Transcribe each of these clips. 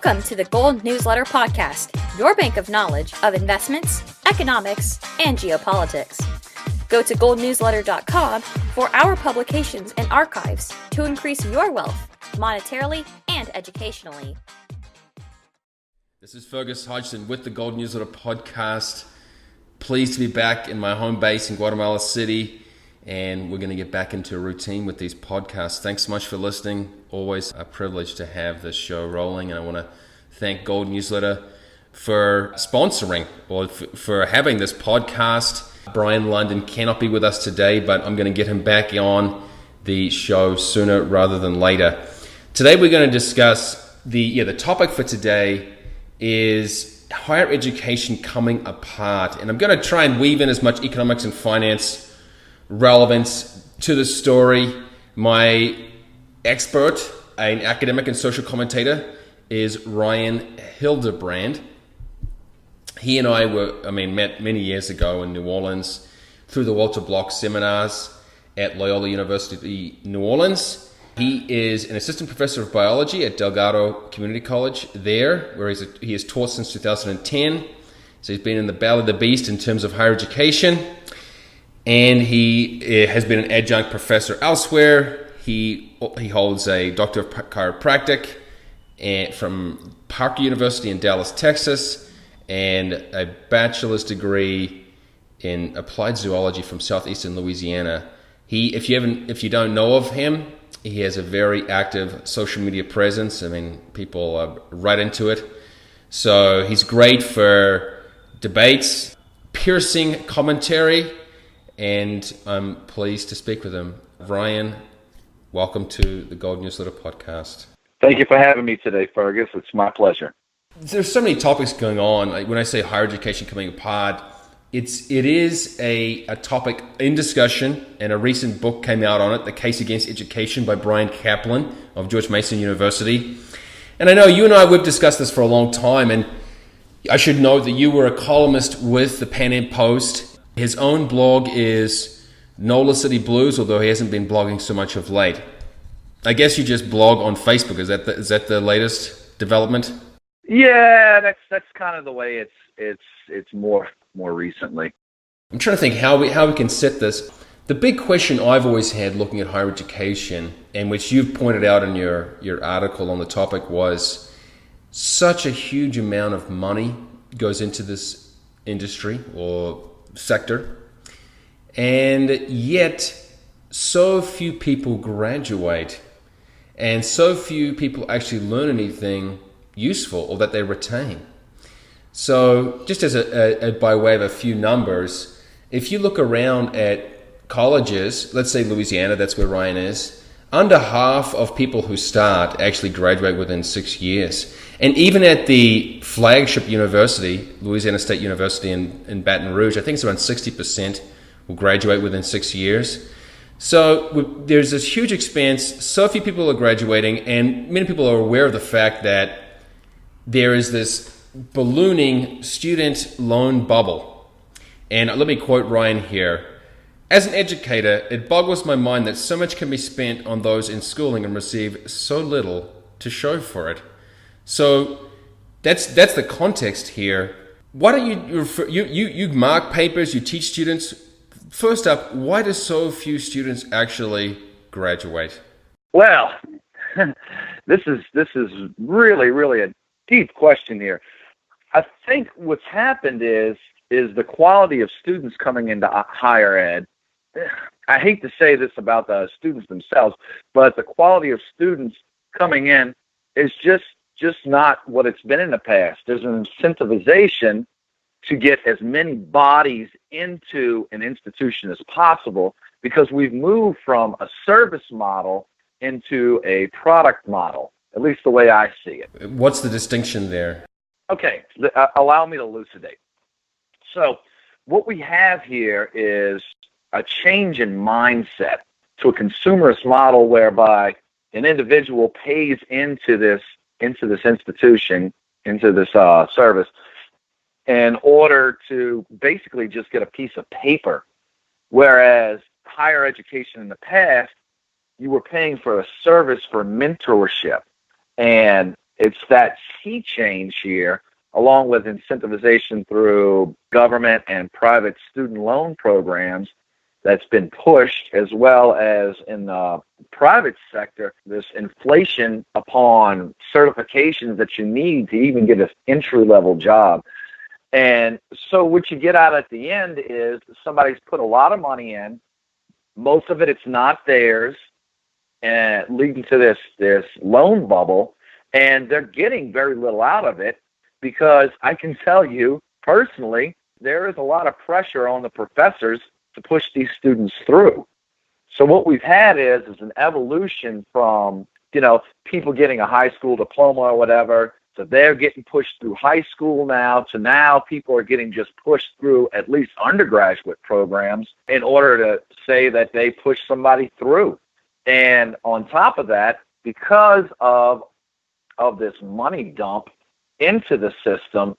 Welcome to the Gold Newsletter Podcast, your bank of knowledge of investments, economics, and geopolitics. Go to goldnewsletter.com for our publications and archives to increase your wealth monetarily and educationally. This is Fergus Hodgson with the Gold Newsletter Podcast. Pleased to be back in my home base in Guatemala City, and we're going to get back into a routine with these podcasts. Thanks so much for listening. Always a privilege to have this show rolling, and I want to thank Gold Newsletter for sponsoring or for having this podcast. Brian London cannot be with us today, but I'm going to get him back on the show sooner rather than later. Today we're going to discuss the topic for today is higher education coming apart, and I'm going to try and weave in as much economics and finance relevance to the story. My expert, an academic and social commentator, is Ryan Hildebrand. He and I met many years ago in New Orleans through the Walter Block seminars at Loyola University, New Orleans. He is an assistant professor of biology at Delgado Community College there, where he has taught since 2010. So he's been in the battle of the beast in terms of higher education. And he has been an adjunct professor elsewhere. He holds a Doctor of Chiropractic from Parker University in Dallas, Texas, and a bachelor's degree in applied zoology from southeastern Louisiana. If you don't know of him, he has a very active social media presence. I mean, people are right into it. So he's great for debates, piercing commentary, and I'm pleased to speak with him. Ryan, welcome to the Gold Newsletter Podcast. Thank you for having me today, Fergus. It's my pleasure. There's so many topics going on. Like when I say higher education coming apart, it is a topic in discussion, and a recent book came out on it, The Case Against Education by Brian Kaplan of George Mason University. And I know you and we've discussed this for a long time, and I should note that you were a columnist with the Pan Am Post. His own blog is NOLA City Blues, although he hasn't been blogging so much of late. I guess you just blog on Facebook. Is that the latest development? Yeah, that's kind of the way it's more recently. I'm trying to think how we can set this. The big question I've always had looking at higher education, and which you've pointed out in your article on the topic, was such a huge amount of money goes into this industry or sector, and yet so few people graduate, and so few people actually learn anything useful or that they retain. So just as a by way of a few numbers, if you look around at colleges, let's say Louisiana, that's where Ryan is, under half of people who start actually graduate within 6 years. And even at the flagship university, Louisiana State University in Baton Rouge, I think it's around 60% will graduate within 6 years. So there's this huge expanse, so few people are graduating, and many people are aware of the fact that there is this ballooning student loan bubble. And let me quote Ryan here. As an educator, it boggles my mind that so much can be spent on those in schooling and receive so little to show for it. So that's the context here. Why don't you mark papers, you teach students. First up, why do so few students actually graduate? Well, this is really a deep question here. I think what's happened is the quality of students coming into higher ed. I hate to say this about the students themselves, but the quality of students coming in is just not what it's been in the past. There's an incentivization to get as many bodies into an institution as possible because we've moved from a service model into a product model, at least the way I see it. What's the distinction there? Okay, allow me to elucidate. So what we have here is a change in mindset to a consumerist model whereby an individual pays into this institution, into this service, in order to basically just get a piece of paper. Whereas higher education in the past, you were paying for a service for mentorship and It's that sea change here, along with incentivization through government and private student loan programs that's been pushed, as well as in the private sector, this inflation upon certifications that you need to even get an entry-level job. And so what you get out at the end is somebody's put a lot of money in, most of it's not theirs, and leading to this loan bubble, and they're getting very little out of it, because I can tell you personally, there is a lot of pressure on the professors to push these students through. So what we've had is an evolution from, people getting a high school diploma or whatever, so they're getting pushed through high school now, to now people are getting just pushed through at least undergraduate programs in order to say that they push somebody through. And on top of that, because of this money dump into the system,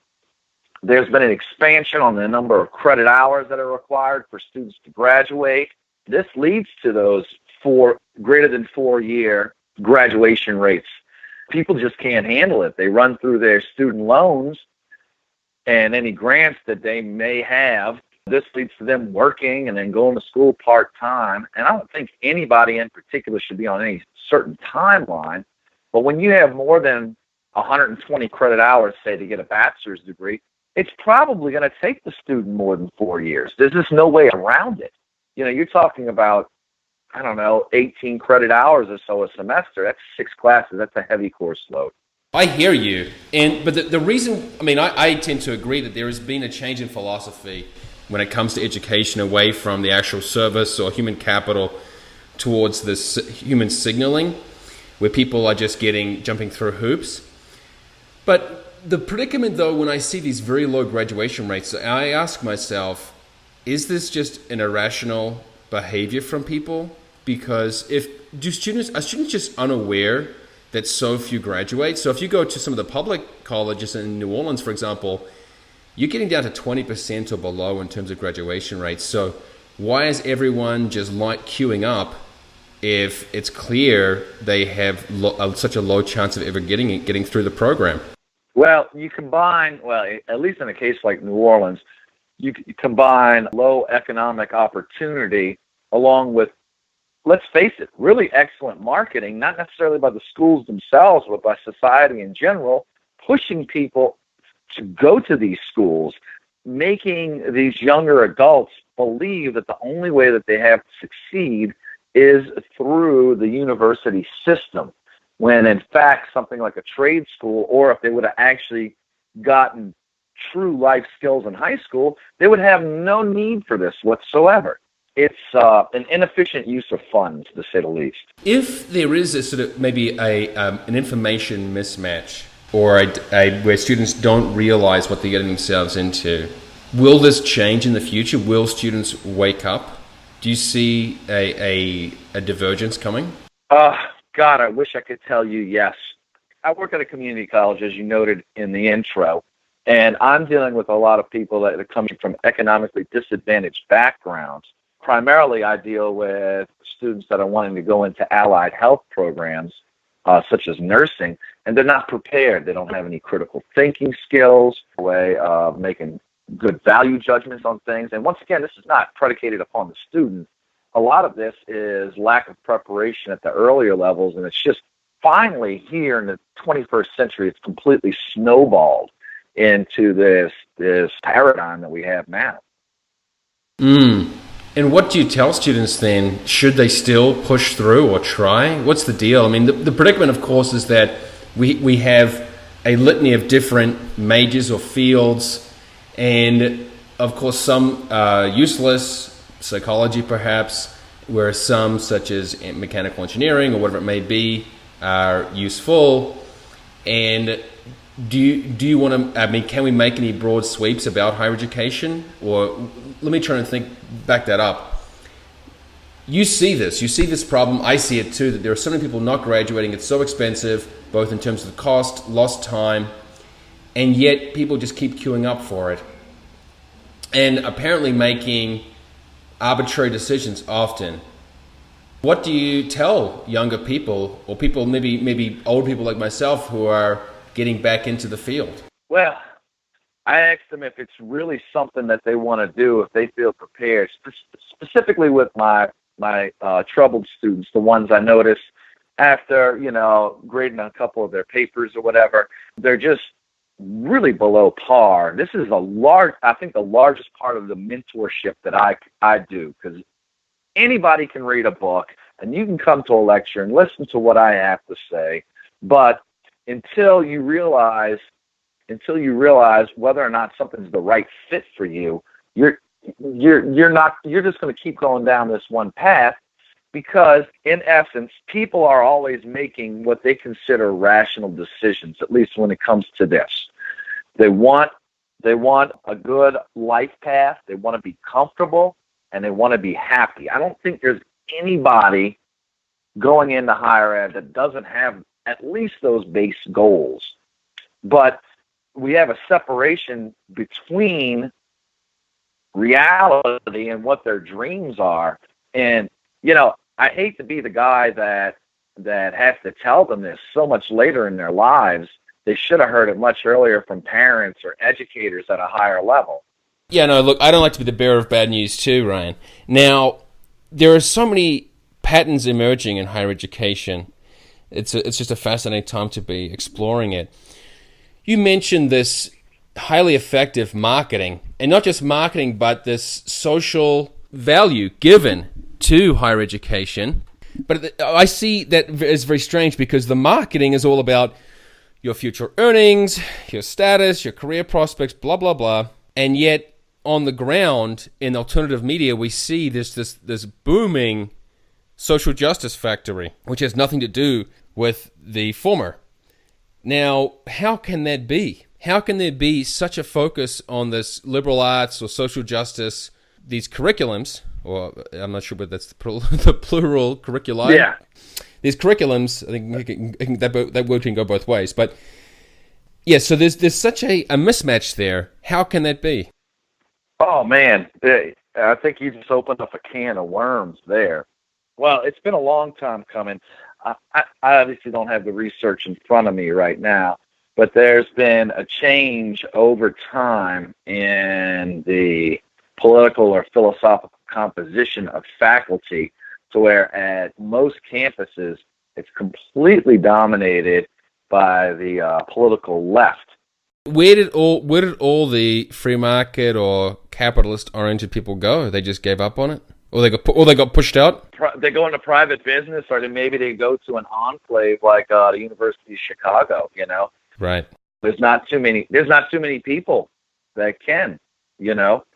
there's been an expansion on the number of credit hours that are required for students to graduate. This leads to those greater than 4-year graduation rates. People just can't handle it. They run through their student loans and any grants that they may have. This leads to them working and then going to school part-time. And I don't think anybody in particular should be on any certain timeline. But when you have more than 120 credit hours, say, to get a bachelor's degree, it's probably going to take the student more than 4 years. There's just no way around it. You're talking about, 18 credit hours or so a semester. That's 6 classes. That's a heavy course load. I hear you. But the reason, I tend to agree that there has been a change in philosophy when it comes to education, away from the actual service or human capital towards this human signaling, where people are just jumping through hoops. But the predicament, though, when I see these very low graduation rates, I ask myself, is this just an irrational behavior from people? Because are students just unaware that so few graduate? So if you go to some of the public colleges in New Orleans, for example, you're getting down to 20% or below in terms of graduation rates. So why is everyone just queuing up if it's clear they have such a low chance of ever getting through the program? Well, you combine, at least in a case like New Orleans, you combine low economic opportunity along with, let's face it, really excellent marketing, not necessarily by the schools themselves, but by society in general, pushing people to go to these schools, making these younger adults believe that the only way that they have to succeed is through the university system, when in fact something like a trade school, or if they would have actually gotten true life skills in high school, they would have no need for this whatsoever. It's an inefficient use of funds, to say the least. If there is a sort of maybe an information mismatch, or where students don't realize what they're getting themselves into, will this change in the future? Will students wake up? Do you see a divergence coming? God, I wish I could tell you yes. I work at a community college, as you noted in the intro, and I'm dealing with a lot of people that are coming from economically disadvantaged backgrounds. Primarily, I deal with students that are wanting to go into allied health programs, such as nursing, and they're not prepared. They don't have any critical thinking skills, way of making good value judgments on things. And once again, this is not predicated upon the student. A lot of this is lack of preparation at the earlier levels, and it's just finally here in the 21st century, it's completely snowballed into this paradigm that we have now. And what do you tell students then? Should they still push through or try? What's the deal? The predicament, of course, is that we have a litany of different majors or fields, and of course some useless, psychology perhaps, whereas some, such as mechanical engineering or whatever it may be, are useful. And do you want to, can we make any broad sweeps about higher education? Or let me try and back that up. You see this problem. I see it too, that there are so many people not graduating. It's so expensive, both in terms of the cost, lost time, and yet people just keep queuing up for it. And apparently making arbitrary decisions often. What do you tell younger people, or people maybe old people like myself who are getting back into the field? Well, I asked them if it's really something that they want to do, if they feel prepared. Specifically with my troubled students, the ones I noticed after, grading a couple of their papers or whatever, they're just really below par. This is I think the largest part of the mentorship that I do, because anybody can read a book and you can come to a lecture and listen to what I have to say, but until you realize whether or not something's the right fit for you, you're just going to keep going down this one path, because in essence, people are always making what they consider rational decisions, at least when it comes to this. They want a good life path, they want to be comfortable, and they want to be happy. I don't think there's anybody going into higher ed that doesn't have at least those base goals. But we have a separation between reality and what their dreams are. And, I hate to be the guy that has to tell them this so much later in their lives. They should have heard it much earlier from parents or educators at a higher level. Yeah, no, look, I don't like to be the bearer of bad news too, Ryan. Now, there are so many patterns emerging in higher education. It's just a fascinating time to be exploring it. You mentioned this highly effective marketing, and not just marketing, but this social value given to higher education. But I see that as very strange, because the marketing is all about your future earnings, your status, your career prospects, blah, blah, blah. And yet, on the ground, in alternative media, we see this booming social justice factory, which has nothing to do with the former. Now, how can that be? How can there be such a focus on this liberal arts or social justice, these curriculums, or I'm not sure, but that's the plural curriculi. Yeah. These curriculums, I think that word can go both ways. But yeah, so there's such a mismatch there. How can that be? Oh, man. I think you just opened up a can of worms there. Well, it's been a long time coming. I obviously don't have the research in front of me right now, but there's been a change over time in the political or philosophical composition of faculty, to where at most campuses it's completely dominated by the political left. Where did all the free market or capitalist-oriented people go? They just gave up on it, or they got pushed out. They go into private business, or maybe they go to an enclave like the University of Chicago. Right. There's not too many people that can,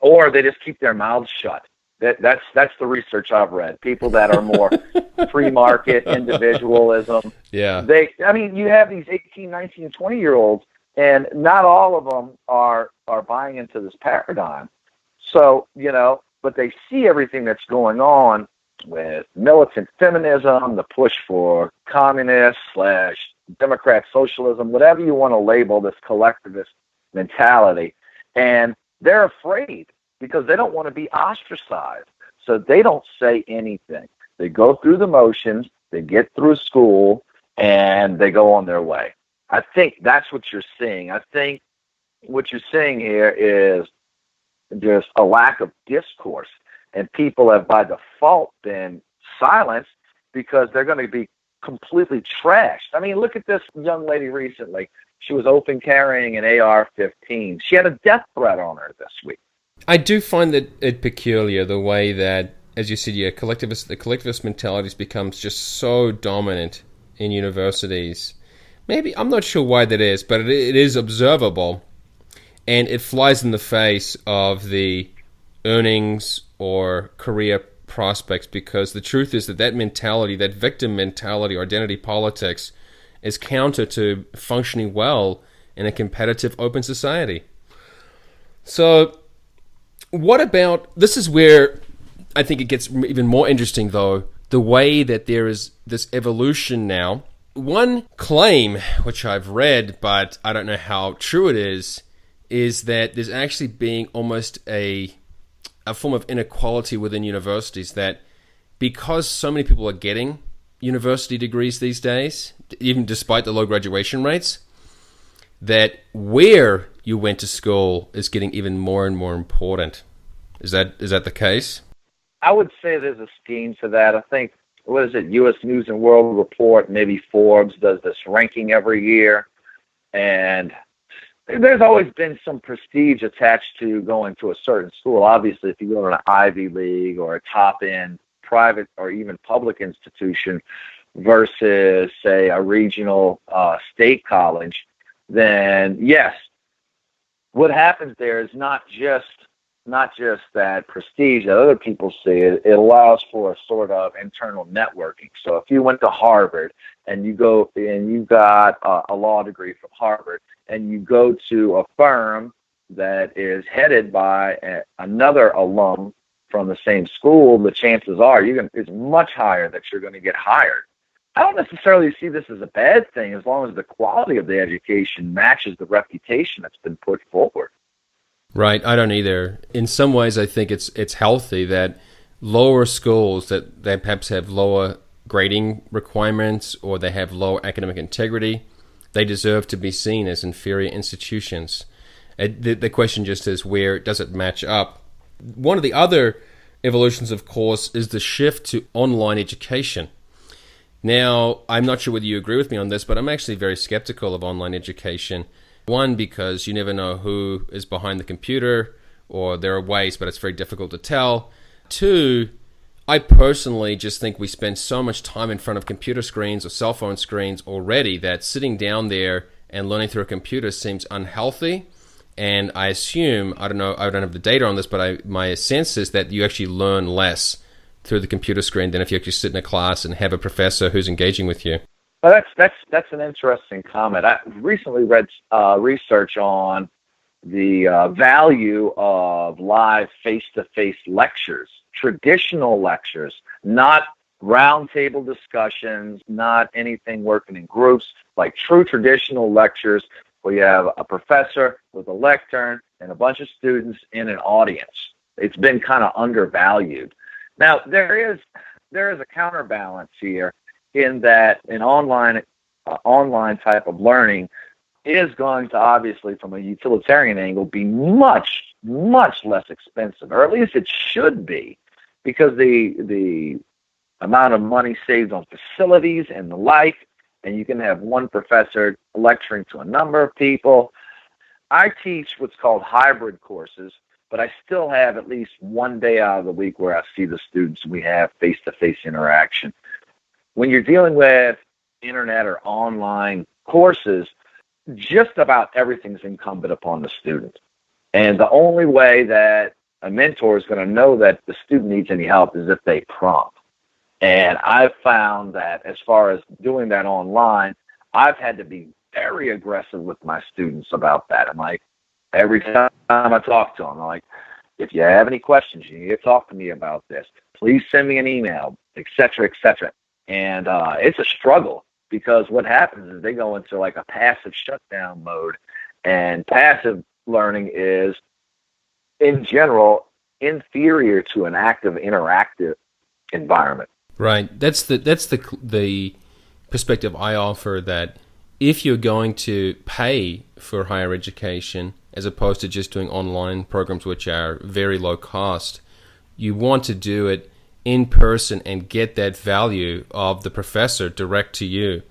or they just keep their mouths shut. That's the research I've read. People that are more free market, individualism. Yeah. You have these 18, 19, 20-year-olds, and not all of them are buying into this paradigm. So, but they see everything that's going on with militant feminism, the push for communist/Democrat socialism, whatever you want to label this collectivist mentality. And they're afraid because they don't want to be ostracized. So they don't say anything. They go through the motions, they get through school, and they go on their way. I think that's what you're seeing. I think what you're seeing here is just a lack of discourse, and people have by default been silenced because they're going to be completely trashed. Look at this young lady recently. She was open carrying an AR-15. She had a death threat on her this week. I do find it peculiar the way that, as you said, the collectivist mentality becomes just so dominant in universities. Maybe, I'm not sure why that is, but it is observable, and it flies in the face of the earnings or career prospects, because the truth is that mentality, that victim mentality, or identity politics, is counter to functioning well in a competitive, open society. So, what about, this is where I think it gets even more interesting, though, the way that there is this evolution now. One claim, which I've read, but I don't know how true it is that there's actually being almost a form of inequality within universities, that because so many people are getting university degrees these days, even despite the low graduation rates, that where you went to school is getting even more and more important. Is that the case? I would say there's a scheme to that. I think, what is it, U.S. News and World Report, maybe Forbes does this ranking every year, and there's always been some prestige attached to going to a certain school. Obviously, if you go to an Ivy League or a top-end private or even public institution versus, say, a regional state college, then yes, what happens there is not just that prestige that other people see. It allows for a sort of internal networking. So if you went to Harvard and you got a law degree from Harvard, and you go to a firm that is headed by another alum from the same school, the chances are it's much higher that you're going to get hired. I don't necessarily see this as a bad thing as long as the quality of the education matches the reputation that's been put forward. Right, I don't either. In some ways, I think it's healthy that lower schools that perhaps have lower grading requirements or they have lower academic integrity, they deserve to be seen as inferior institutions. The question just is, where does it match up? One of the other evolutions, of course, is the shift to online education. Now, I'm not sure whether you agree with me on this, but I'm actually very skeptical of online education. One, because you never know who is behind the computer, or there are ways, but it's very difficult to tell. Two, I personally just think we spend so much time in front of computer screens or cell phone screens already that sitting down there and learning through a computer seems unhealthy. And I assume, I don't know, I don't have the data on this, but my sense is that you actually learn less through the computer screen than if you actually sit in a class and have a professor who's engaging with you. Well, that's an interesting comment. I recently read research on the value of live face-to-face lectures, traditional lectures, not roundtable discussions, not anything working in groups, like true traditional lectures where you have a professor with a lectern and a bunch of students in an audience. It's been kind of undervalued. Now, there is a counterbalance here in that an online type of learning is going to, obviously, from a utilitarian angle, be much, much less expensive, or at least it should be, because the amount of money saved on facilities and the like, and you can have one professor lecturing to a number of people. I teach what's called hybrid courses, but I still have at least one day out of the week where I see the students and we have face-to-face interaction. When you're dealing with internet or online courses, just about everything's incumbent upon the student. And the only way that a mentor is going to know that the student needs any help is if they prompt. And I've found that as far as doing that online, I've had to be very aggressive with my students about that. I'm like, every time I talk to them, I'm like, if you have any questions, you need to talk to me about this. Please send me an email, et cetera, et cetera. And it's a struggle, because what happens is they go into like a passive shutdown mode, and passive learning is, in general, inferior to an active, interactive environment. Right. That's the perspective I offer, that if you're going to pay for higher education, as opposed to just doing online programs which are very low cost, you want to do it in person and get that value of the professor direct to you.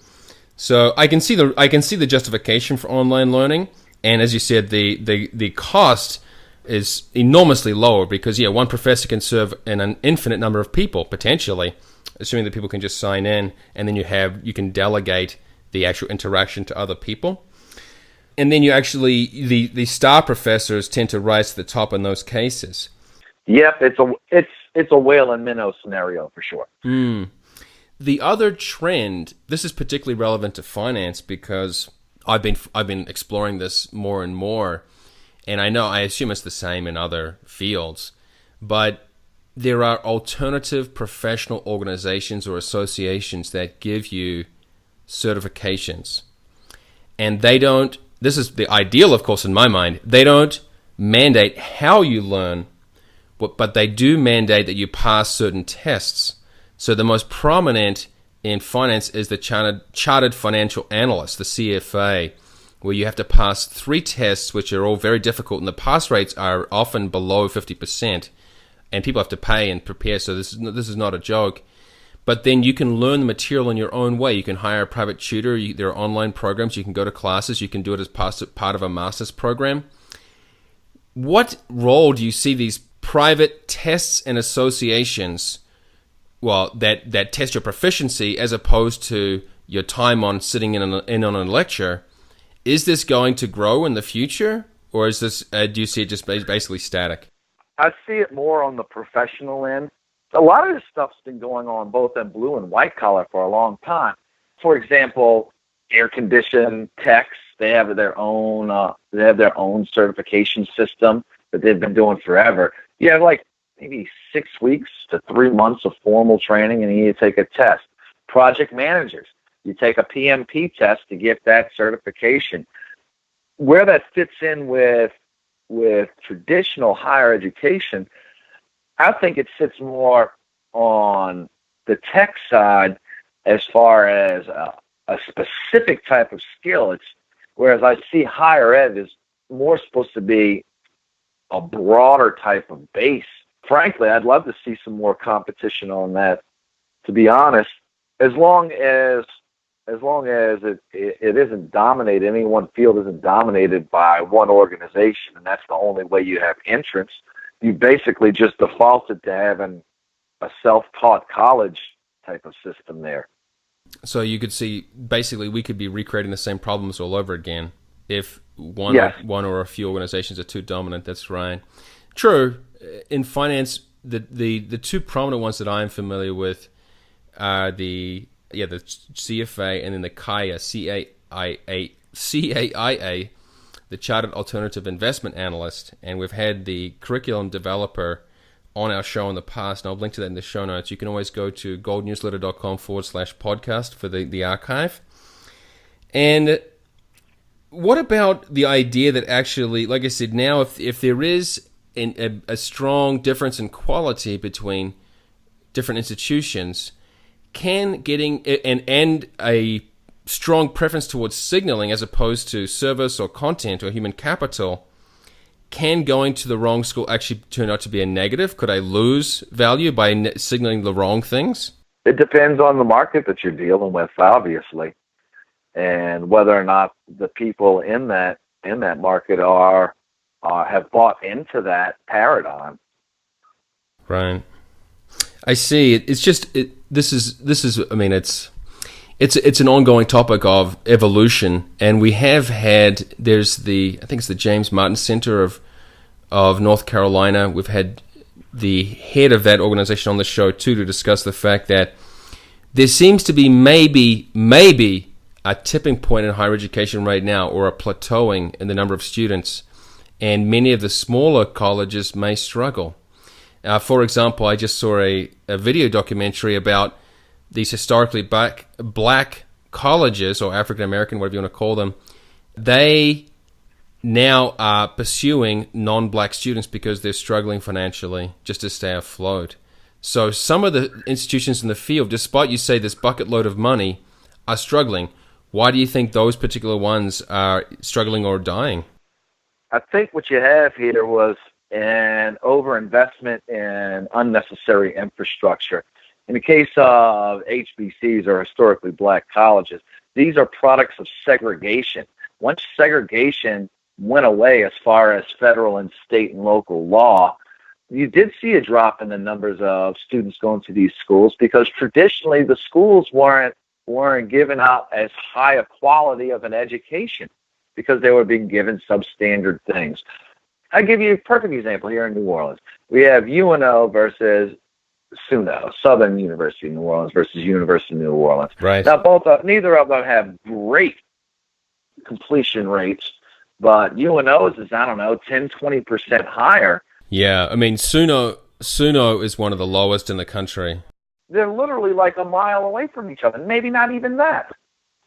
So I can see the justification for online learning, and as you said, the cost is enormously lower, because one professor can serve an infinite number of people potentially, assuming that people can just sign in, and then you can delegate the actual interaction to other people. And then you actually, the star professors tend to rise to the top in those cases. Yep, it's a whale and minnow scenario for sure. The other trend, this is particularly relevant to finance, because I've been exploring this more and more, and I assume it's the same in other fields, but there are alternative professional organizations or associations that give you certifications, and they don't. This is the ideal, of course, in my mind. They don't mandate how you learn, but they do mandate that you pass certain tests. So the most prominent in finance is the Chartered Financial Analyst, the CFA, where you have to pass 3 tests, which are all very difficult, and the pass rates are often below 50%, and people have to pay and prepare, so this is not a joke. But then you can learn the material in your own way. You can hire a private tutor. There are online programs. You can go to classes. You can do it as part of a master's program. What role do you see these private tests and associations, well, that test your proficiency as opposed to your time on sitting in on a lecture? Is this going to grow in the future, or is this? Do you see it just basically static? I see it more on the professional end. A lot of this stuff's been going on both in blue and white collar for a long time. For example, air conditioned techs, they have their own certification system that they've been doing forever. You have like maybe 6 weeks to 3 months of formal training, and you need to take a test. Project managers, you take a PMP test to get that certification. Where that fits in with traditional higher education, I think it sits more on the tech side as far as a specific type of skill. Whereas I see higher ed is more supposed to be a broader type of base. Frankly, I'd love to see some more competition on that, to be honest, as long as it isn't dominated, any one field isn't dominated by one organization, and that's the only way you have entrance. You basically just defaulted to having a self-taught college type of system there. So you could see, basically, we could be recreating the same problems all over again if one or a few organizations are too dominant. That's right. True. In finance, the two prominent ones that I'm familiar with are the CFA and then the CAIA, the Chartered Alternative Investment Analyst. And we've had the curriculum developer on our show in the past, and I'll link to that in the show notes. You can always go to goldnewsletter.com/podcast for the archive. And what about the idea that actually, like I said, now if there is a strong difference in quality between different institutions, can getting and a strong preference towards signaling as opposed to service or content or human capital, can going to the wrong school actually turn out to be a negative? Could I lose value by signaling the wrong things? It depends on the market that you're dealing with, obviously, and whether or not the people in that market have bought into that paradigm. Right. I see. It's just this is. I mean, it's an ongoing topic of evolution, and we have had. There's I think it's the James Martin Center of North Carolina. We've had the head of that organization on the show too to discuss the fact that there seems to be maybe a tipping point in higher education right now, or a plateauing in the number of students, and many of the smaller colleges may struggle. For example, I just saw a video documentary about these historically black colleges, or African American, whatever you want to call them. They now are pursuing non-black students because they're struggling financially just to stay afloat. So some of the institutions in the field, despite you say this bucket load of money, are struggling. Why do you think those particular ones are struggling or dying? I think what you have here was an overinvestment in unnecessary infrastructure. In the case of HBCs, or historically black colleges, these are products of segregation. Once segregation went away as far as federal and state and local law, you did see a drop in the numbers of students going to these schools, because traditionally the schools weren't given out as high a quality of an education because they were being given substandard things. I'll give you a perfect example here in New Orleans. We have UNO versus SUNO, Southern University of New Orleans versus University of New Orleans. Right. Now, neither of them have great completion rates, but UNO's is, 10-20% higher. Yeah, I mean, SUNO is one of the lowest in the country. They're literally like a mile away from each other, maybe not even that.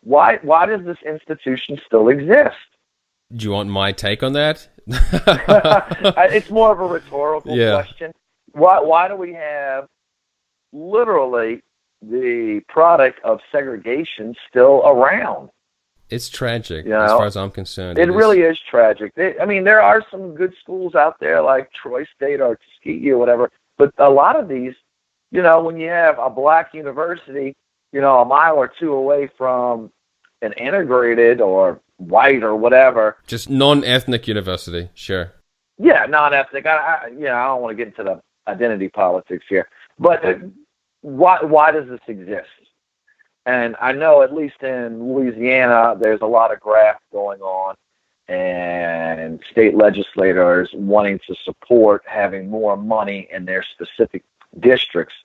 Why does this institution still exist? Do you want my take on that? It's more of a rhetorical question. Why do we have literally the product of segregation still around? It's tragic, You know, as far as I'm concerned. it really is tragic. I mean, there are some good schools out there like Troy State or Tuskegee or whatever, but a lot of these, you know, when you have a black university, you know, a mile or two away from an integrated or white or whatever. Just non-ethnic university, sure. Yeah, non-ethnic. I don't want to get into the identity politics here, but why does this exist? And I know at least in Louisiana, there's a lot of graft going on, and state legislators wanting to support having more money in their specific districts.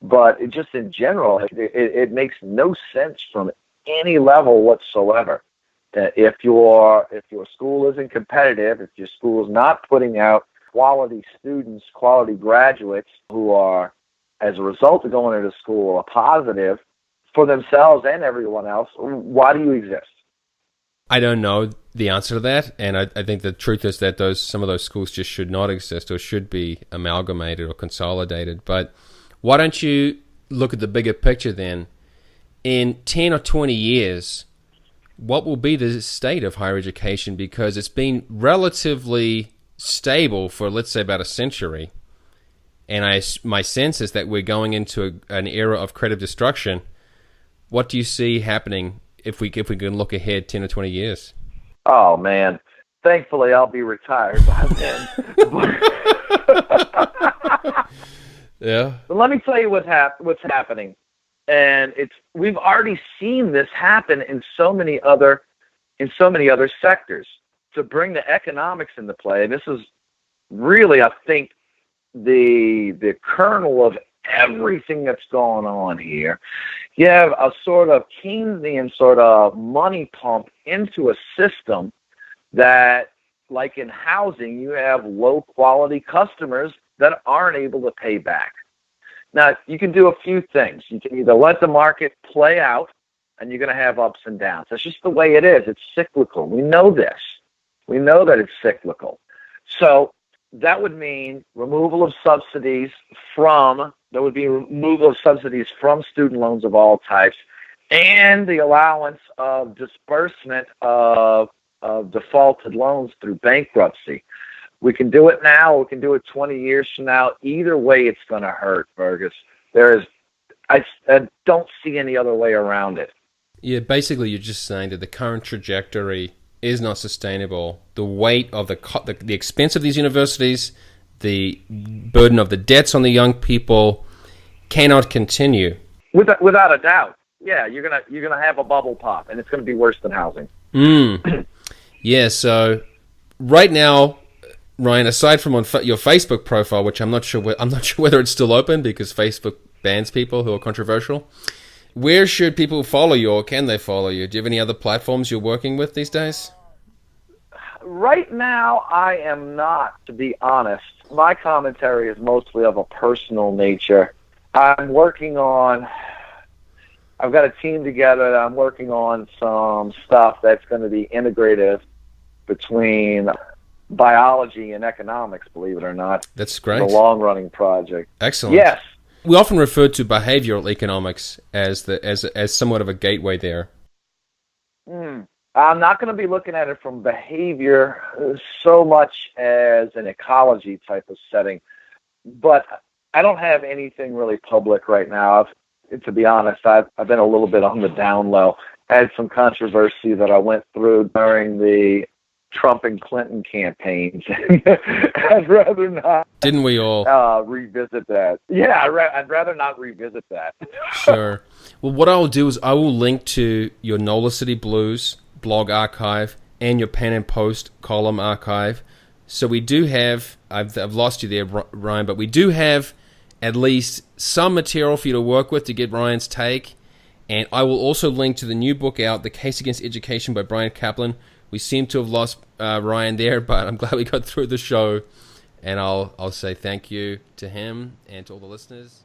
But just in general, it makes no sense from any level whatsoever. If your school isn't competitive, if your school is not putting out quality students, quality graduates who are, as a result of going into school, a positive for themselves and everyone else, why do you exist? I don't know the answer to that, and I think the truth is that some of those schools just should not exist or should be amalgamated or consolidated. But why don't you look at the bigger picture then? In 10 or 20 years, what will be the state of higher education? Because it's been relatively stable for, let's say, about a century. And my sense is that we're going into an era of creative destruction. What do you see happening if we can look ahead 10 or 20 years? Oh, man. Thankfully, I'll be retired by then. Yeah. But let me tell you what's happening. And we've already seen this happen in so many other sectors. To bring the economics into play, and this is really, I think, the kernel of everything that's going on here. You have a sort of Keynesian sort of money pump into a system that, like in housing, you have low quality customers that aren't able to pay back. Now, you can do a few things. You can either let the market play out, and you're going to have ups and downs. That's just the way it is. It's cyclical. We know this. We know that it's cyclical. So that would mean removal of subsidies from student loans of all types, and the allowance of disbursement of defaulted loans through bankruptcy. We can do it now. We can do it 20 years from now. Either way, it's going to hurt, Fergus. I don't see any other way around it. Yeah, basically, you're just saying that the current trajectory is not sustainable. The weight of the expense of these universities, the burden of the debts on the young people, cannot continue. Without a doubt, yeah, you're gonna have a bubble pop, and it's going to be worse than housing. Yeah. So right now, Ryan, aside from on your Facebook profile, which I'm not sure whether it's still open because Facebook bans people who are controversial. Where should people follow you, or can they follow you? Do you have any other platforms you're working with these days? Right now, I am not, to be honest. My commentary is mostly of a personal nature. I've got a team together that I'm working on some stuff that's going to be integrative between biology and economics, believe it or not. That's great. It's a long-running project. Excellent. Yes. We often refer to behavioral economics as somewhat of a gateway there. I'm not going to be looking at it from behavior so much as an ecology type of setting, but I don't have anything really public right now. To be honest, I've been a little bit on the down low. I had some controversy that I went through during the Trump and Clinton campaigns. I'd rather not. Didn't we all? Revisit that. Yeah, I'd rather not revisit that. Sure. Well, what I'll do is I will link to your NOLA City Blues blog archive and your Pen and Post column archive. So we do have, I've lost you there, Ryan, but we do have at least some material for you to work with to get Ryan's take. And I will also link to the new book out, The Case Against Education by Brian Kaplan. We seem to have lost Ryan there, but I'm glad we got through the show. And I'll say thank you to him and to all the listeners.